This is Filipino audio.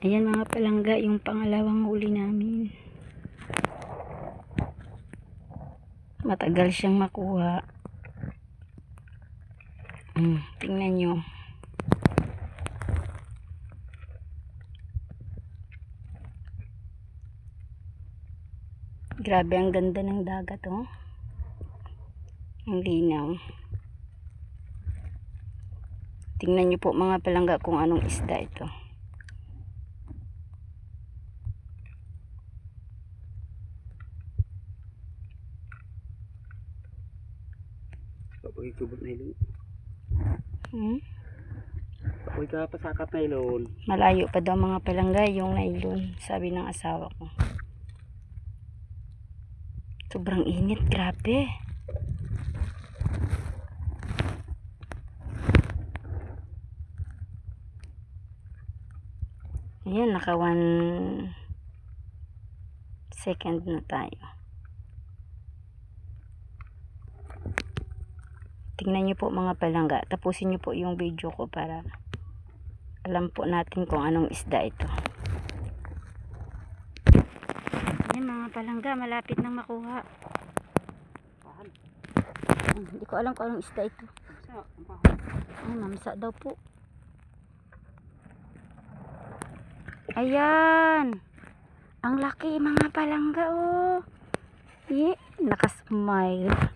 Ayan mga palangga, yung pangalawang huli namin. Matagal siyang makuha. Tingnan nyo. Grabe, ang ganda ng dagat, oh. Ang linaw. Tingnan nyo po mga palangga kung anong isda ito. Papoy kubot na ilon. Papoy ka pasakap na ilon. Malayo pa daw mga palangga yung nylon, sabi ng asawa ko. Sobrang init, grabe. Ayan, naka 1 second na tayo. Tingnan nyo po mga palangga. Tapusin nyo po yung video ko para alam po natin kung anong isda ito. Ayan mga palangga, malapit nang makuha. Hindi ko alam kung anong isda ito. Ay, mamsa daw po. Ayan. Ang laki mga palangga, oh. Nakasmile.